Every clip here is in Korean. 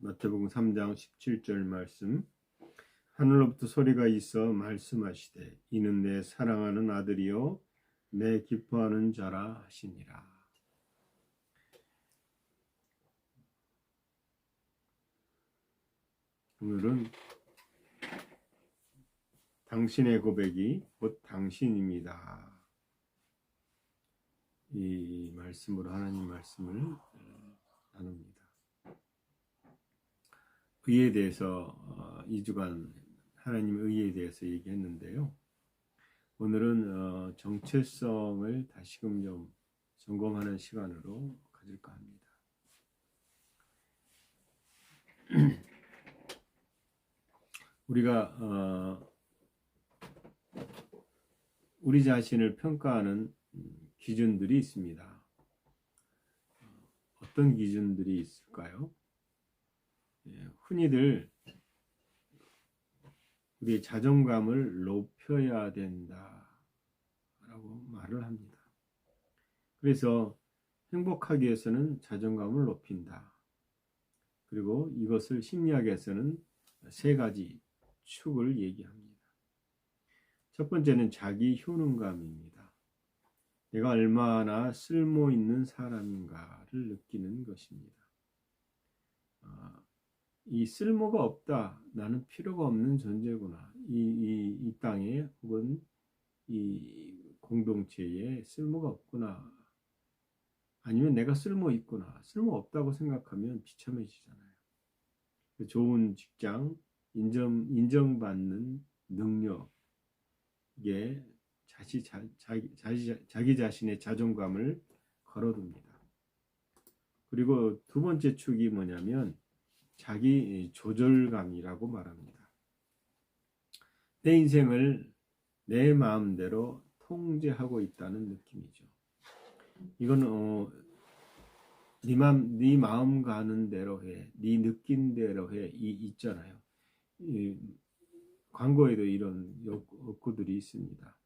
마태복음 3장 17절 말씀. 하늘로부터 소리가 있어 말씀하시되 이는 내 사랑하는 아들이요 내 기뻐하는 자라 하시니라. 오늘은 당신의 고백이 곧 당신입니다. 이 말씀으로 하나님 말씀을 나눕니다. 의에 대해서 2주간 하나님의 의에 대해서 얘기했는데요. 오늘은 정체성을 다시금 좀 점검하는 시간으로 가질까 합니다. 우리가 우리 자신을 평가하는 기준들이 있습니다. 어떤 기준들이 있을까요? 흔히들 우리의 자존감을 높여야 된다라고 말을 합니다. 그래서 행복하기 위해서는 자존감을 높인다. 그리고 이것을 심리학에서는 세 가지 축을 얘기합니다. 첫 번째는 자기 효능감입니다. 내가 얼마나 쓸모 있는 사람인가를 느끼는 것입니다. 이 쓸모가 없다. 나는 필요가 없는 존재구나. 이 땅에 혹은 이 공동체에 쓸모가 없구나. 아니면 내가 쓸모 있구나. 쓸모 없다고 생각하면 비참해지잖아요. 좋은 직장, 인정받는 능력에 자기 자신의 자존감을 걸어둡니다. 그리고 두 번째 축이 뭐냐면 자기 조절감이라고 말합니다. 내 인생을 내 마음대로 통제하고 있다는 느낌이죠. 이건 네 마음 가는 대로 해, 네 느낀 대로 해 있잖아요. 광고에도 이런 욕구들이 있습니다.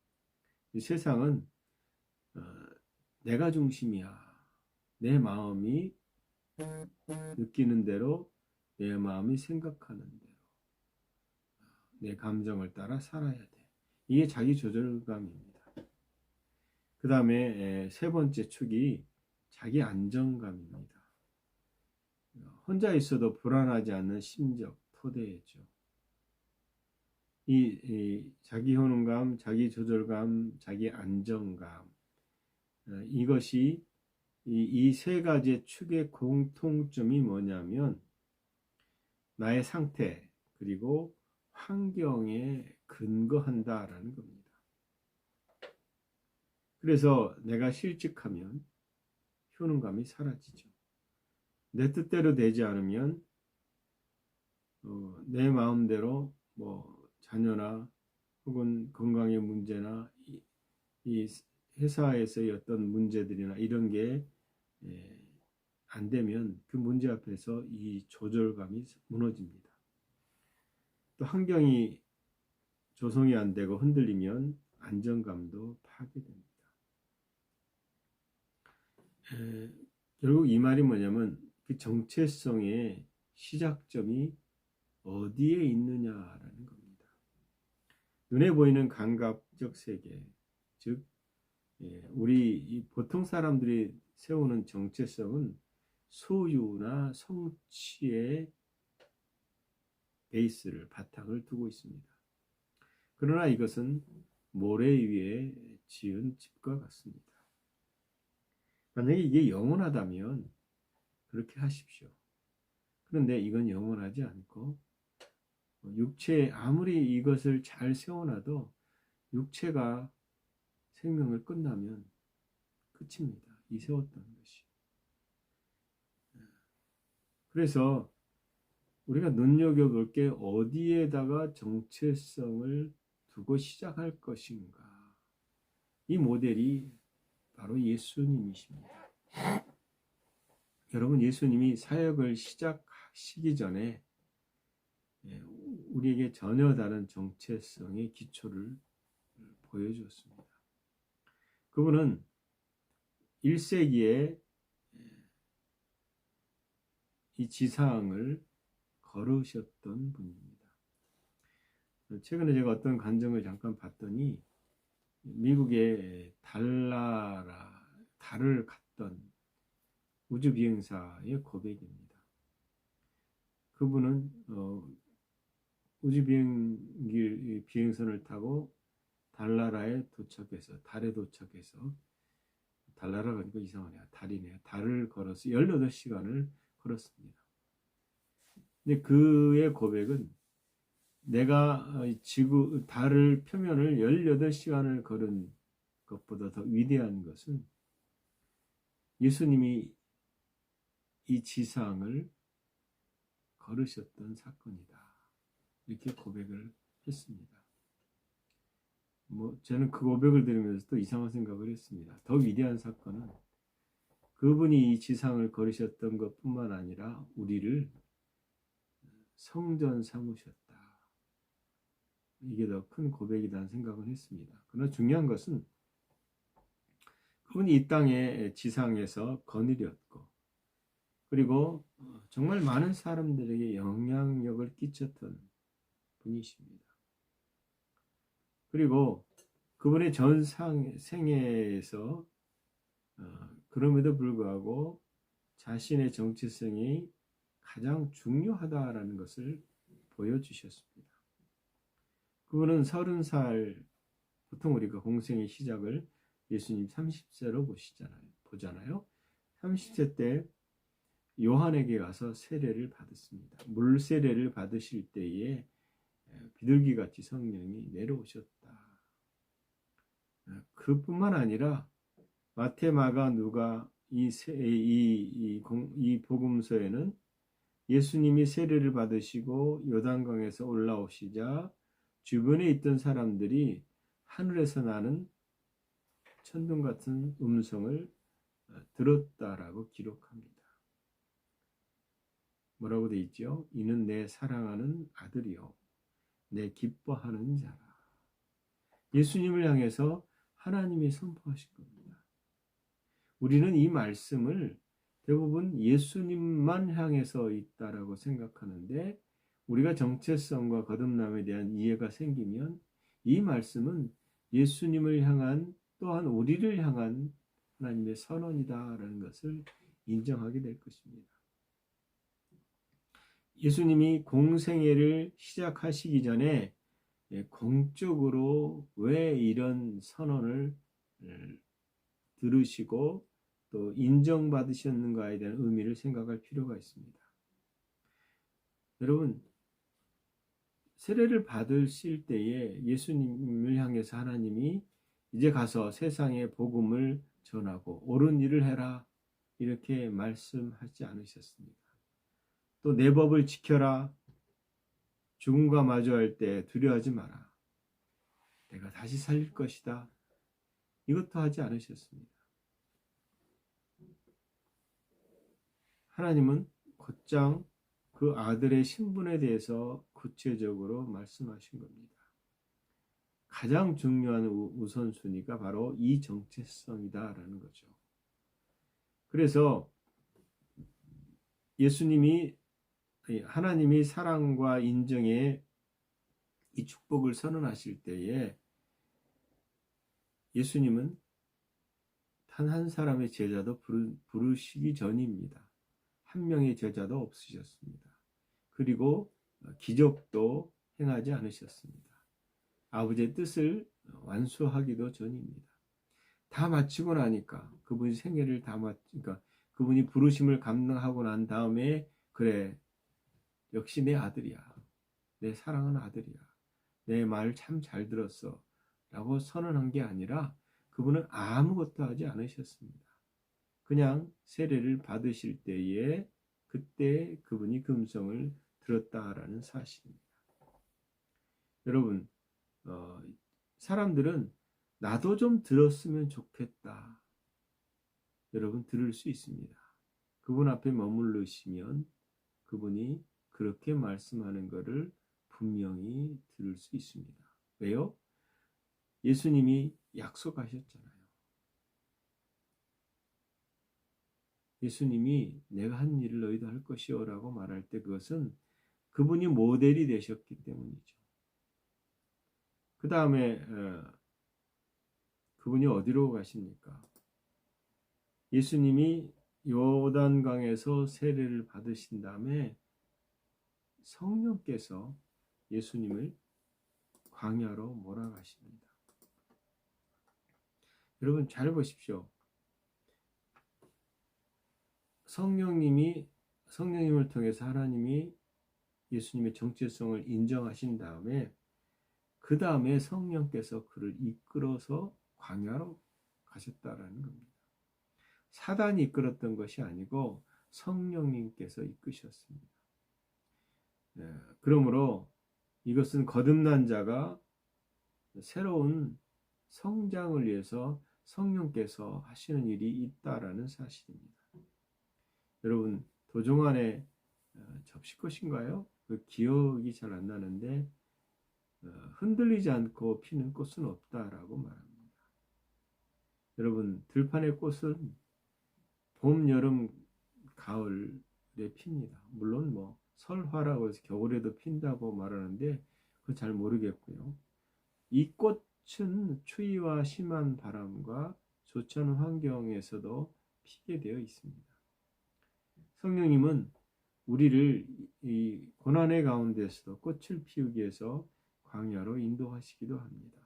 이 세상은 내가 중심이야. 내 마음이 느끼는 대로, 내 마음이 생각하는 대로, 내 감정을 따라 살아야 돼. 이게 자기 조절감입니다. 그 다음에 세 번째 축이 자기 안정감입니다. 혼자 있어도 불안하지 않는 심적 토대죠. 이 자기 효능감, 자기 조절감, 자기 안정감, 이것이 이 세 가지의 축의 공통점이 뭐냐면 나의 상태 그리고 환경에 근거한다라는 겁니다. 그래서 내가 실직하면 효능감이 사라지죠. 내 뜻대로 되지 않으면 내 마음대로 자녀나 혹은 건강의 문제나 이 회사에서의 어떤 문제들이나 이런 게 안 되면 그 문제 앞에서 이 조절감이 무너집니다. 또 환경이 조성이 안 되고 흔들리면 안정감도 파괴됩니다. 결국 이 말이 뭐냐면 그 정체성의 시작점이 어디에 있느냐라는 겁니다. 눈에 보이는 감각적 세계, 즉 우리 보통 사람들이 세우는 정체성은 소유나 성취의 베이스를 바탕을 두고 있습니다. 그러나 이것은 모래 위에 지은 집과 같습니다. 만약에 이게 영원하다면 그렇게 하십시오. 그런데 이건 영원하지 않고 육체 아무리 이것을 잘 세워놔도 육체가 생명을 끝나면 끝입니다. 이 세웠던 것이. 그래서 우리가 눈여겨볼 게 어디에다가 정체성을 두고 시작할 것인가. 이 모델이 바로 예수님이십니다. 여러분, 예수님이 사역을 시작하시기 전에 우리에게 전혀 다른 정체성의 기초를 보여주었습니다. 그분은 1세기에 이 지상을 걸으셨던 분입니다. 최근에 제가 어떤 간증을 잠깐 봤더니 미국의 달을 갔던 우주 비행사의 고백입니다. 그분은 우주 비행선을 타고 달에 도착해서 달나라가 아니고 이상하네요. 달이네요. 달을 걸어서 18시간을 걸었습니다. 근데 그의 고백은 내가 달을 표면을 18시간을 걸은 것보다 더 위대한 것은 예수님이 이 지상을 걸으셨던 사건이다. 이렇게 고백을 했습니다. 저는 그 고백을 들으면서 또 이상한 생각을 했습니다. 더 위대한 사건은 그분이 이 지상을 걸으셨던 것뿐만 아니라 우리를 성전 삼으셨다. 이게 더 큰 고백이라는 생각을 했습니다. 그러나 중요한 것은 그분이 이 땅의 지상에서 거느렸고 그리고 정말 많은 사람들에게 영향력을 끼쳤던 분이십니다. 그리고 그분의 전 생애에서 그럼에도 불구하고 자신의 정체성이 가장 중요하다라는 것을 보여주셨습니다. 그분은 30살, 보통 우리가 공생의 시작을 예수님 30세로 보잖아요. 30세 때 요한에게 가서 세례를 받았습니다. 물 세례를 받으실 때에 비둘기같이 성령이 내려오셨다. 그뿐만 아니라 마태, 마가, 누가 이 복음서에는 예수님이 세례를 받으시고 요단강에서 올라오시자 주변에 있던 사람들이 하늘에서 나는 천둥 같은 음성을 들었다라고 기록합니다. 뭐라고 되어 있죠? 이는 내 사랑하는 아들이요 내 기뻐하는 자라. 예수님을 향해서 하나님이 선포하신 겁니다. 우리는 이 말씀을 대부분 예수님만 향해서 있다라고 생각하는데 우리가 정체성과 거듭남에 대한 이해가 생기면 이 말씀은 예수님을 향한 또한 우리를 향한 하나님의 선언이다라는 것을 인정하게 될 것입니다. 예수님이 공생애를 시작하시기 전에 공적으로 왜 이런 선언을 들으시고 또 인정받으셨는가에 대한 의미를 생각할 필요가 있습니다. 여러분, 세례를 받으실 때에 예수님을 향해서 하나님이 이제 가서 세상에 복음을 전하고 옳은 일을 해라 이렇게 말씀하지 않으셨습니다. 또 내 법을 지켜라. 죽음과 마주할 때 두려워하지 마라. 내가 다시 살릴 것이다. 이것도 하지 않으셨습니다. 하나님은 곧장 그 아들의 신분에 대해서 구체적으로 말씀하신 겁니다. 가장 중요한 우선순위가 바로 이 정체성이다라는 거죠. 그래서 하나님이 사랑과 인정의 이 축복을 선언하실 때에 예수님은 단 한 사람의 제자도 부르시기 전입니다. 한 명의 제자도 없으셨습니다. 그리고 기적도 행하지 않으셨습니다. 아버지의 뜻을 완수하기도 전입니다. 다 마치고 나니까 그분이 생애를 그러니까 그분이 부르심을 감당하고 난 다음에 그래 역시 내 아들이야. 내 사랑하는 아들이야. 내 말 참 잘 들었어. 라고 선언한 게 아니라 그분은 아무것도 하지 않으셨습니다. 그냥 세례를 받으실 때에 그때 그분이 그 음성을 들었다라는 사실입니다. 여러분, 사람들은 나도 좀 들었으면 좋겠다. 여러분 들을 수 있습니다. 그분 앞에 머무르시면 그분이 그렇게 말씀하는 것을 분명히 들을 수 있습니다. 왜요? 예수님이 약속하셨잖아요. 예수님이 내가 한 일을 너희도 할 것이요 라고 말할 때 그것은 그분이 모델이 되셨기 때문이죠. 그 다음에 그분이 어디로 가십니까? 예수님이 요단강에서 세례를 받으신 다음에 성령께서 예수님을 광야로 몰아가십니다. 여러분 잘 보십시오. 성령님을 통해서 하나님이 예수님의 정체성을 인정하신 다음에 그 다음에 성령께서 그를 이끌어서 광야로 가셨다라는 겁니다. 사단이 이끌었던 것이 아니고 성령님께서 이끄셨습니다. 그러므로 이것은 거듭난 자가 새로운 성장을 위해서 성령께서 하시는 일이 있다라는 사실입니다. 여러분 도종 안에 접실 것인가요? 그 기억이 잘 안 나는데 흔들리지 않고 피는 꽃은 없다라고 말합니다. 여러분 들판의 꽃은 봄, 여름, 가을에 핍니다. 물론 뭐 설화라고 해서 겨울에도 핀다고 말하는데 그건 잘 모르겠고요. 이 꽃은 추위와 심한 바람과 좋지 않은 환경에서도 피게 되어 있습니다. 성령님은 우리를 이 고난의 가운데서도 꽃을 피우기 위해서 광야로 인도하시기도 합니다.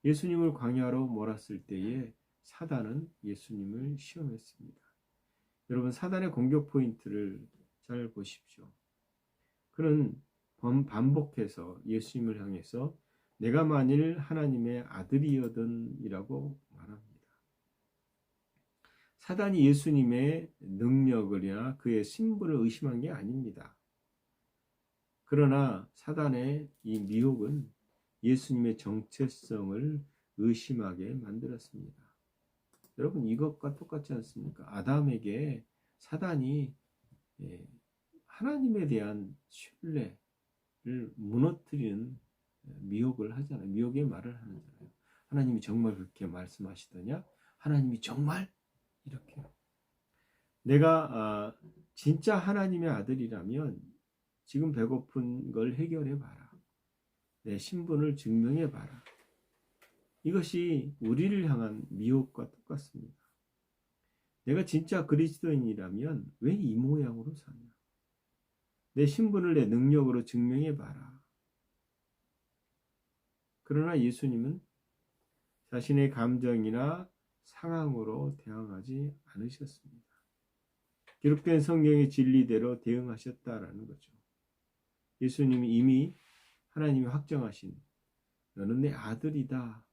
예수님을 광야로 몰았을 때에 사단은 예수님을 시험했습니다. 여러분 사단의 공격 포인트를 잘 보십시오. 그는 반복해서 예수님을 향해서 내가 만일 하나님의 아들이거든이라고 말합니다. 사단이 예수님의 능력을이나 그의 신분을 의심한 게 아닙니다. 그러나 사단의 이 미혹은 예수님의 정체성을 의심하게 만들었습니다. 여러분 이것과 똑같지 않습니까? 아담에게 사단이 하나님에 대한 신뢰를 무너뜨리는 미혹을 하잖아요. 미혹의 말을 하잖아요. 하나님이 정말 그렇게 말씀하시더냐? 하나님이 정말 이렇게 내가 진짜 하나님의 아들이라면 지금 배고픈 걸 해결해 봐라. 내 신분을 증명해 봐라. 이것이 우리를 향한 미혹과 똑같습니다. 내가 진짜 그리스도인이라면 왜 이 모양으로 사냐? 내 신분을 내 능력으로 증명해 봐라. 그러나 예수님은 자신의 감정이나 상황으로 대응하지 않으셨습니다. 기록된 성경의 진리대로 대응하셨다라는 거죠. 예수님이 이미 하나님이 확정하신 너는 내 아들이다.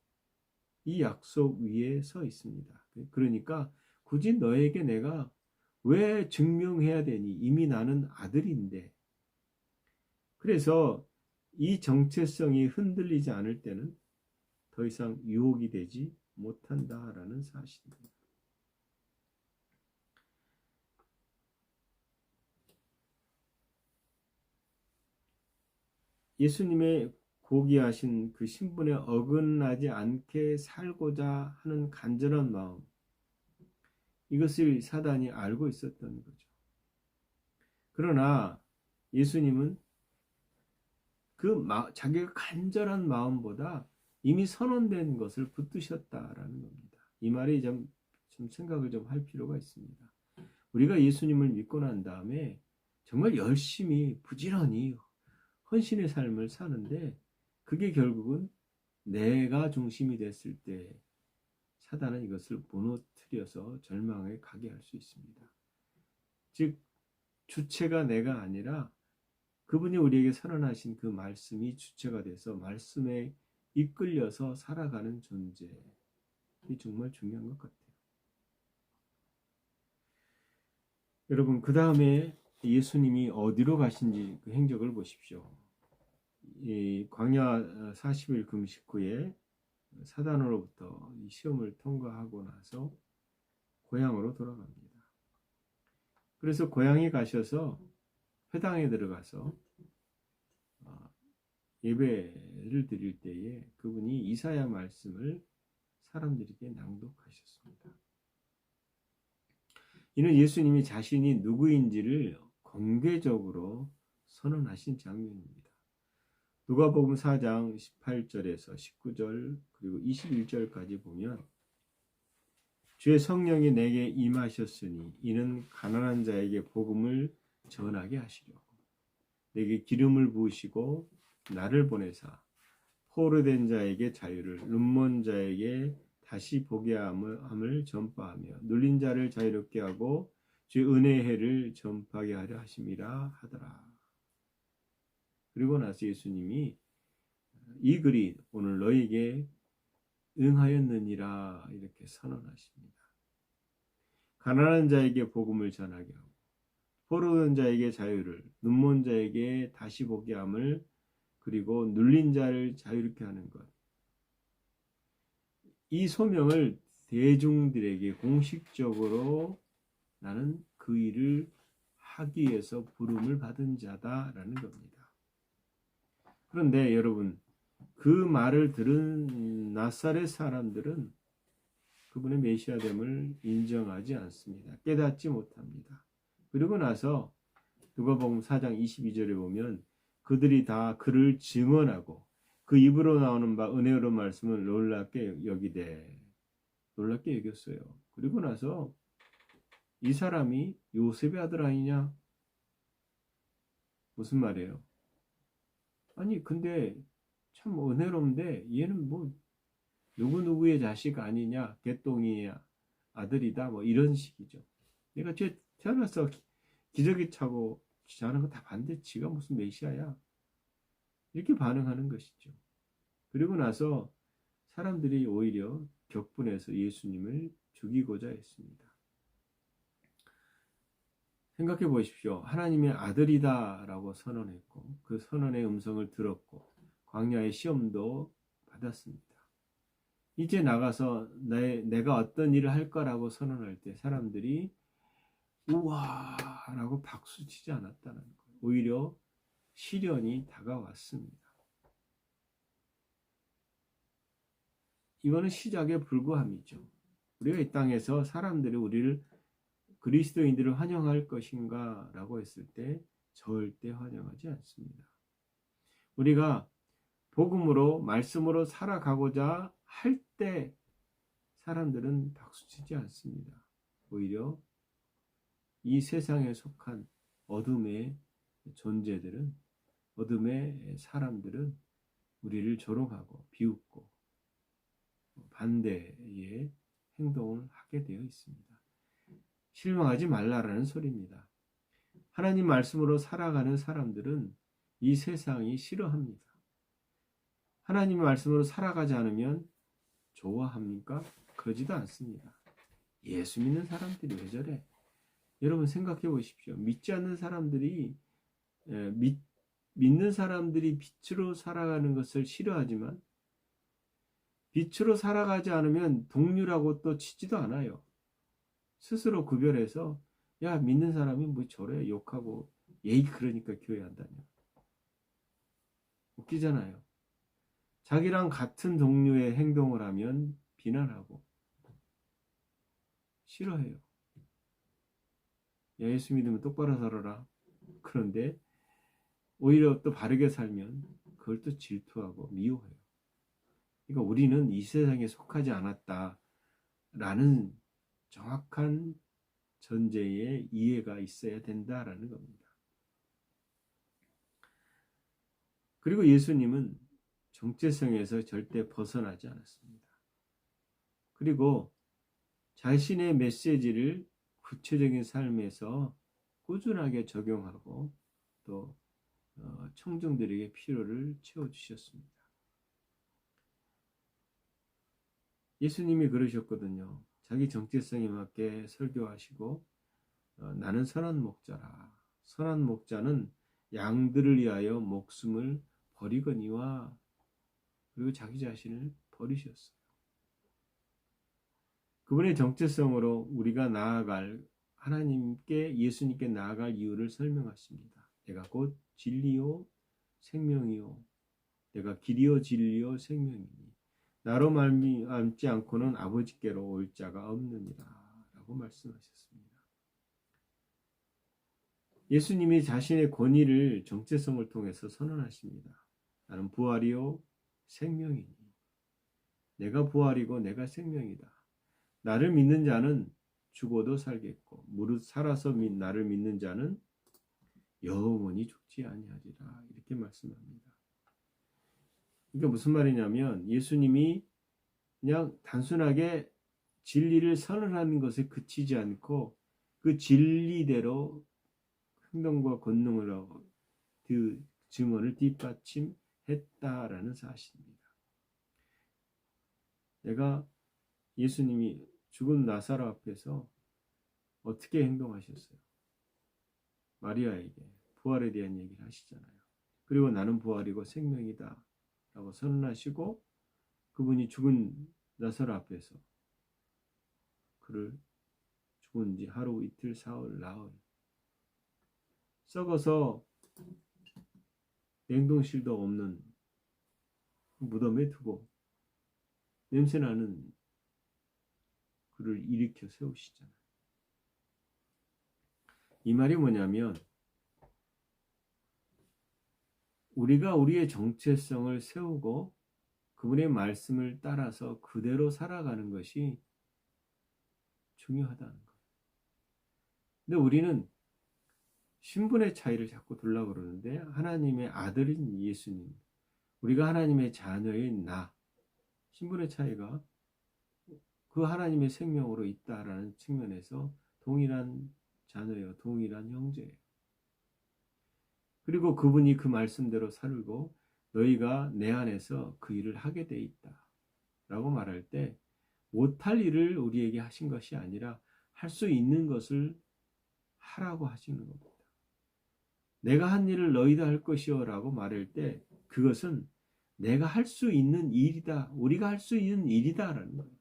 이 약속 위에 서 있습니다. 그러니까 굳이 너에게 내가 왜 증명해야 되니? 이미 나는 아들인데. 그래서 이 정체성이 흔들리지 않을 때는 더 이상 유혹이 되지 못한다라는 사실입니다. 예수님의 고귀하신 그 신분에 어긋나지 않게 살고자 하는 간절한 마음, 이것을 사단이 알고 있었던 거죠. 그러나 예수님은 자기가 간절한 마음보다 이미 선언된 것을 붙드셨다라는 겁니다. 이 말이 좀 생각을 좀 할 필요가 있습니다. 우리가 예수님을 믿고 난 다음에 정말 열심히 부지런히 헌신의 삶을 사는데 그게 결국은 내가 중심이 됐을 때 사단은 이것을 무너뜨려서 절망에 가게 할 수 있습니다. 즉 주체가 내가 아니라 그분이 우리에게 선언하신 그 말씀이 주체가 돼서 말씀에 이끌려서 살아가는 존재. 이 정말 중요한 것 같아요. 여러분 그 다음에 예수님이 어디로 가신지 그 행적을 보십시오. 이 광야 40일 금식 후에 사단으로부터 이 시험을 통과하고 나서 고향으로 돌아갑니다. 그래서 고향에 가셔서 회당에 들어가서 예배를 드릴 때에 그분이 이사야 말씀을 사람들에게 낭독하셨습니다. 이는 예수님이 자신이 누구인지를 공개적으로 선언하신 장면입니다. 누가복음 4장 18절에서 19절 그리고 21절까지 보면 주의 성령이 내게 임하셨으니 이는 가난한 자에게 복음을 전하게 하시려고 내게 기름을 부으시고 나를 보내사 포로된 자에게 자유를 눈먼 자에게 다시 보게 함을 전파하며 눌린 자를 자유롭게 하고 주의 은혜의 해를 전파하게 하려 하심이라 하더라. 그리고 나서 예수님이 이 글이 오늘 너에게 응하였느니라 이렇게 선언하십니다. 가난한 자에게 복음을 전하게 하고 포로된 자에게 자유를 눈먼 자에게 다시 보게 함을 그리고 눌린 자를 자유롭게 하는 것. 이 소명을 대중들에게 공식적으로 나는 그 일을 하기 위해서 부름을 받은 자다라는 겁니다. 그런데 여러분 그 말을 들은 나사렛 사람들은 그분의 메시아됨을 인정하지 않습니다. 깨닫지 못합니다. 그리고 나서 누가복음 4장 22절에 보면 그들이 다 그를 증언하고 그 입으로 나오는 바 은혜로 말씀을 놀랍게 여겼어요. 그리고 나서 이 사람이 요셉의 아들 아니냐? 무슨 말이에요? 아니 근데 참 은혜로운데 얘는 뭐 누구누구의 자식 아니냐? 개똥이야 아들이다 뭐 이런 식이죠. 내가 태어나서 기저귀 차고 자는 거 다 봤는데 지가 무슨 메시아야? 이렇게 반응하는 것이죠. 그리고 나서 사람들이 오히려 격분해서 예수님을 죽이고자 했습니다. 생각해 보십시오. 하나님의 아들이다라고 선언했고 그 선언의 음성을 들었고 광야의 시험도 받았습니다. 이제 나가서 내가 어떤 일을 할 거라고 선언할 때 사람들이 우와 라고 박수치지 않았다는 거예요. 오히려 시련이 다가왔습니다. 이거는 시작의 불구함이죠. 우리가 이 땅에서 사람들이 우리를 그리스도인들을 환영할 것인가 라고 했을 때 절대 환영하지 않습니다. 우리가 복음으로 말씀으로 살아가고자 할 때 사람들은 박수치지 않습니다. 오히려 이 세상에 속한 어둠의 존재들은 어둠의 사람들은 우리를 조롱하고 비웃고 반대의 행동을 하게 되어 있습니다. 실망하지 말라라는 소리입니다. 하나님 말씀으로 살아가는 사람들은 이 세상이 싫어합니다. 하나님 말씀으로 살아가지 않으면 좋아합니까? 그러지도 않습니다. 예수 믿는 사람들이 왜 저래? 여러분 생각해 보십시오. 믿지 않는 사람들이 믿는 사람들이 빛으로 살아가는 것을 싫어하지만 빛으로 살아가지 않으면 동료라고 또 치지도 않아요. 스스로 구별해서 야 믿는 사람이 뭐 저래 욕하고 예의 그러니까 교회 한다냐. 웃기잖아요. 자기랑 같은 동료의 행동을 하면 비난하고 싫어해요. 야, 예수 믿으면 똑바로 살아라. 그런데 오히려 또 바르게 살면 그걸 또 질투하고 미워해요. 그러니까 우리는 이 세상에 속하지 않았다라는 정확한 전제의 이해가 있어야 된다라는 겁니다. 그리고 예수님은 정체성에서 절대 벗어나지 않았습니다. 그리고 자신의 메시지를 구체적인 삶에서 꾸준하게 적용하고 또 청중들에게 필요를 채워주셨습니다. 예수님이 그러셨거든요. 자기 정체성에 맞게 설교하시고 나는 선한 목자라. 선한 목자는 양들을 위하여 목숨을 버리거니와 그리고 자기 자신을 버리셨어요. 그분의 정체성으로 우리가 나아갈 하나님께 예수님께 나아갈 이유를 설명하십니다. 내가 곧 진리요 생명이요 내가 길이요 진리요 생명이니 나로 말미암지 않고는 아버지께로 올 자가 없느니라 라고 말씀하셨습니다. 예수님이 자신의 권위를 정체성을 통해서 선언하십니다. 나는 부활이요 생명이니. 내가 부활이고 내가 생명이다. 나를 믿는 자는 죽어도 살겠고 무릇 살아서 나를 믿는 자는 영원히 죽지 아니하리라. 이렇게 말씀합니다. 그러니까 무슨 말이냐면 예수님이 그냥 단순하게 진리를 선언하는 것에 그치지 않고 그 진리대로 행동과 권능을 하고 그 증언을 뒷받침했다라는 사실입니다. 내가 예수님이 죽은 나사로 앞에서 어떻게 행동하셨어요? 마리아에게 부활에 대한 얘기를 하시잖아요. 그리고 나는 부활이고 생명이다 라고 선언하시고 그분이 죽은 나사로 앞에서 그를 죽은 지 하루 이틀 사흘 나흘 썩어서 냉동실도 없는 무덤에 두고 냄새나는 그를 일으켜 세우시잖아요. 이 말이 뭐냐면 우리가 우리의 정체성을 세우고 그분의 말씀을 따라서 그대로 살아가는 것이 중요하다는 거예요. 근데 우리는 신분의 차이를 자꾸 두려고 그러는데 하나님의 아들인 예수님, 우리가 하나님의 자녀인 나, 신분의 차이가 그 하나님의 생명으로 있다라는 측면에서 동일한 자녀예요. 동일한 형제예요. 그리고 그분이 그 말씀대로 살고 너희가 내 안에서 그 일을 하게 돼 있다 라고 말할 때 못할 일을 우리에게 하신 것이 아니라 할 수 있는 것을 하라고 하시는 겁니다. 내가 한 일을 너희도 할 것이요 라고 말할 때 그것은 내가 할 수 있는 일이다. 우리가 할 수 있는 일이다 라는 거예요.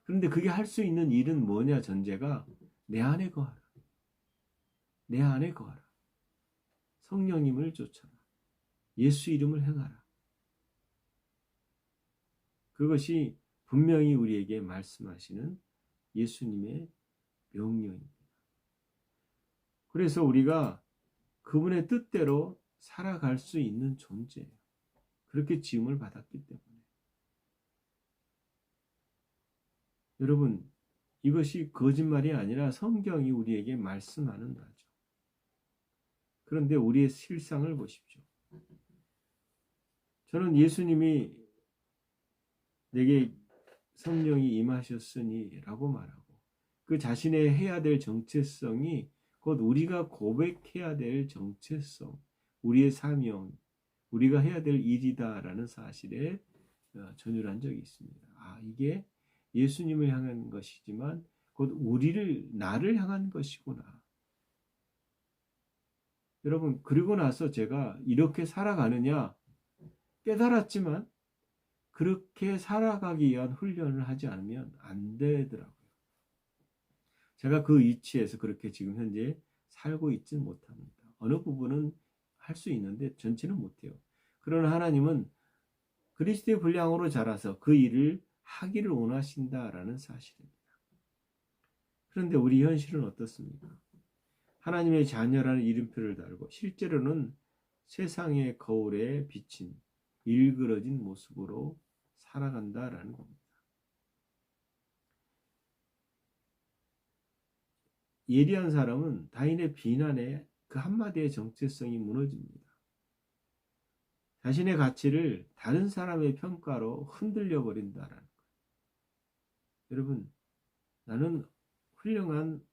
그런데 그게 할 수 있는 일은 뭐냐 전제가 내 안에 거하라. 내 안에 거하라. 성령님을 쫓아라. 예수 이름을 행하라. 그것이 분명히 우리에게 말씀하시는 예수님의 명령입니다. 그래서 우리가 그분의 뜻대로 살아갈 수 있는 존재예요. 그렇게 지음을 받았기 때문에. 여러분, 이것이 거짓말이 아니라 성경이 우리에게 말씀하는 바죠. 그런데 우리의 실상을 보십시오. 저는 예수님이 내게 성령이 임하셨으니 라고 말하고 그 자신의 해야 될 정체성이 곧 우리가 고백해야 될 정체성, 우리의 사명, 우리가 해야 될 일이다라는 사실에 전율한 적이 있습니다. 아, 이게 예수님을 향한 것이지만 곧 나를 향한 것이구나. 여러분, 그리고 나서 제가 이렇게 살아가느냐 깨달았지만 그렇게 살아가기 위한 훈련을 하지 않으면 안 되더라고요. 제가 그 위치에서 그렇게 지금 현재 살고 있지는 못합니다. 어느 부분은 할 수 있는데 전체는 못해요. 그러나 하나님은 그리스도의 분량으로 자라서 그 일을 하기를 원하신다라는 사실입니다. 그런데 우리 현실은 어떻습니까? 하나님의 자녀라는 이름표를 달고 실제로는 세상의 거울에 비친 일그러진 모습으로 살아간다라는 겁니다. 예리한 사람은 다인의 비난에 그 한마디의 정체성이 무너집니다. 자신의 가치를 다른 사람의 평가로 흔들려 버린다라는 거예요. 여러분, 나는 훌륭한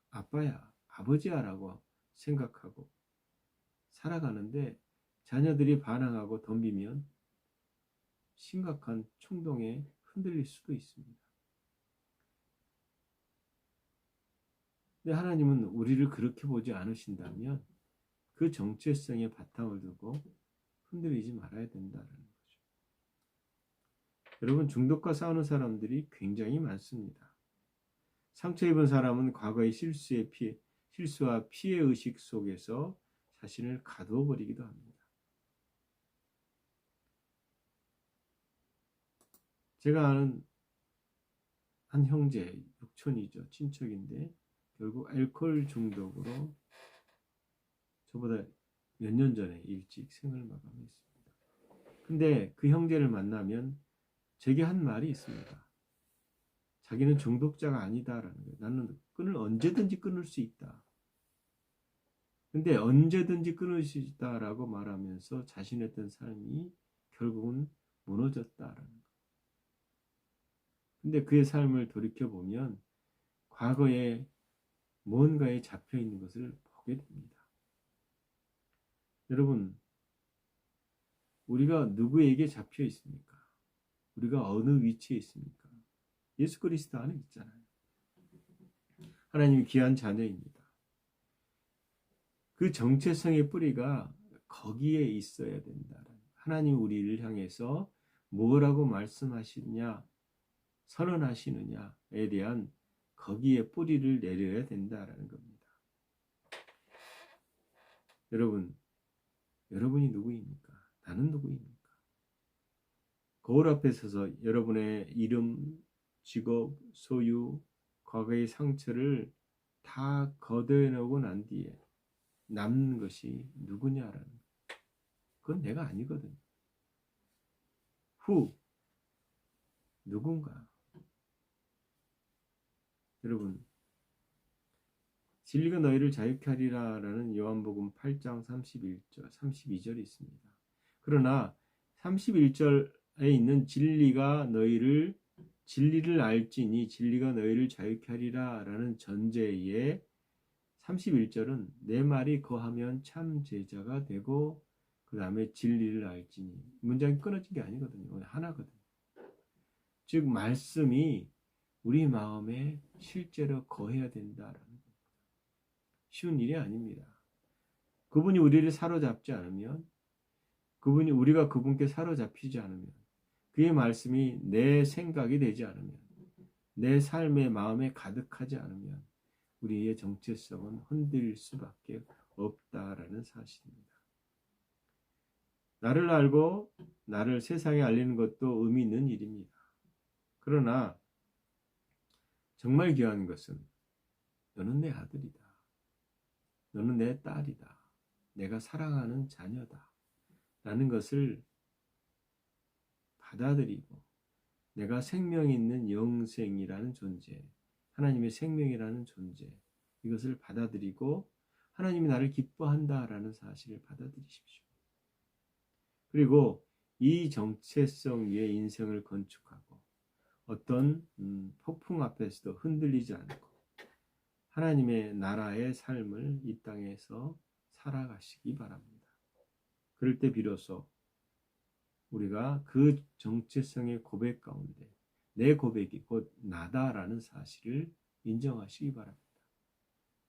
아빠야, 아버지야라고 생각하고 살아가는데 자녀들이 반항하고 덤비면 심각한 충동에 흔들릴 수도 있습니다. 근데 하나님은 우리를 그렇게 보지 않으신다면 그 정체성에 바탕을 두고 흔들리지 말아야 된다는 거죠. 여러분, 중독과 싸우는 사람들이 굉장히 많습니다. 상처 입은 사람은 과거의 실수와 피해의식 속에서 자신을 가두어 버리기도 합니다. 제가 아는 한 형제, 육촌이죠. 친척인데 결국 알코올 중독으로 저보다 몇 년 전에 일찍 생을 마감했습니다. 근데 그 형제를 만나면 제게 한 말이 있습니다. 자기는 중독자가 아니다라는 거예요. 나는 끈을 언제든지 끊을 수 있다. 근데 언제든지 끊을 수 있다라고 말하면서 자신했던 삶이 결국은 무너졌다라는 거예요. 근데 그의 삶을 돌이켜보면 과거에 뭔가에 잡혀 있는 것을 보게 됩니다. 여러분, 우리가 누구에게 잡혀 있습니까? 우리가 어느 위치에 있습니까? 예수 그리스도 안에 있잖아요. 하나님이 귀한 자녀입니다. 그 정체성의 뿌리가 거기에 있어야 된다. 하나님 우리를 향해서 뭐라고 말씀하시느냐, 선언하시느냐에 대한 거기에 뿌리를 내려야 된다라는 겁니다. 여러분이 누구입니까? 나는 누구입니까? 거울 앞에 서서 여러분의 이름, 직업, 소유, 과거의 상처를 다 걷어내고 난 뒤에 남는 것이 누구냐라는 거예요. 그건 내가 아니거든요. 누군가. 여러분, 진리가 너희를 자유케 하리라 라는 요한복음 8장 32절이 있습니다. 그러나 31절에 있는 진리를 알지니 진리가 너희를 자유케 하리라 라는 전제에 31절은 내 말이 거하면 참 제자가 되고 그 다음에 진리를 알지니 문장이 끊어진 게 아니거든요. 하나거든요. 즉 말씀이 우리 마음에 실제로 거해야 된다라는 겁니다. 쉬운 일이 아닙니다. 그분이 우리를 사로잡지 않으면 우리가 그분께 사로잡히지 않으면 그의 말씀이 내 생각이 되지 않으면 내 삶의 마음에 가득하지 않으면 우리의 정체성은 흔들릴 수밖에 없다라는 사실입니다. 나를 알고 나를 세상에 알리는 것도 의미 있는 일입니다. 그러나 정말 귀한 것은 너는 내 아들이다. 너는 내 딸이다. 내가 사랑하는 자녀다. 라는 것을 받아들이고 내가 생명 있는 영생이라는 존재, 하나님의 생명이라는 존재, 이것을 받아들이고 하나님이 나를 기뻐한다라는 사실을 받아들이십시오. 그리고 이 정체성 위에 인생을 건축하고 어떤 폭풍 앞에서도 흔들리지 않고 하나님의 나라의 삶을 이 땅에서 살아가시기 바랍니다. 그럴 때 비로소 우리가 그 정체성의 고백 가운데 내 고백이 곧 나다라는 사실을 인정하시기 바랍니다.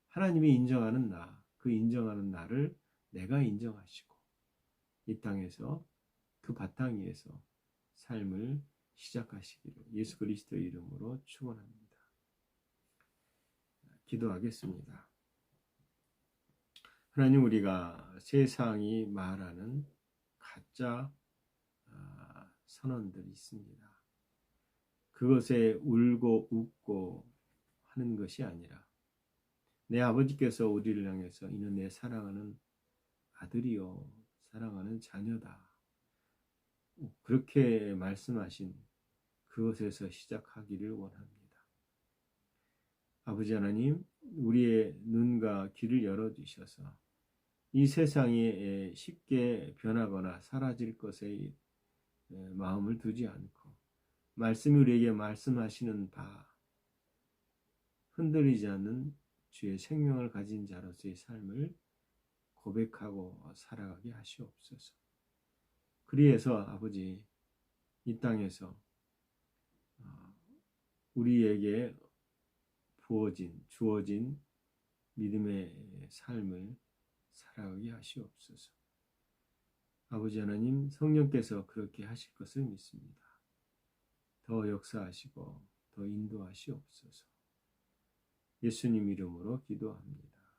하나님이 인정하는 그 인정하는 나를 내가 인정하시고 이 땅에서 그 바탕 위에서 삶을 시작하시기를 예수 그리스도의 이름으로 축원합니다. 기도하겠습니다. 하나님, 우리가 세상이 말하는 가짜 선언들이 있습니다. 그것에 울고 웃고 하는 것이 아니라 내 아버지께서 우리를 향해서 이는 내 사랑하는 아들이요 사랑하는 자녀다. 그렇게 말씀하신 그것에서 시작하기를 원합니다. 아버지 하나님, 우리의 눈과 귀를 열어주셔서 이 세상이 쉽게 변하거나 사라질 것에 마음을 두지 않고 말씀이 우리에게 말씀하시는 바 흔들리지 않는 주의 생명을 가진 자로서의 삶을 고백하고 살아가게 하시옵소서. 그리해서 아버지 이 땅에서 우리에게 주어진 믿음의 삶을 살아가게 하시옵소서. 아버지 하나님, 성령께서 그렇게 하실 것을 믿습니다. 더 역사하시고 더 인도하시옵소서. 예수님 이름으로 기도합니다.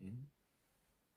아멘.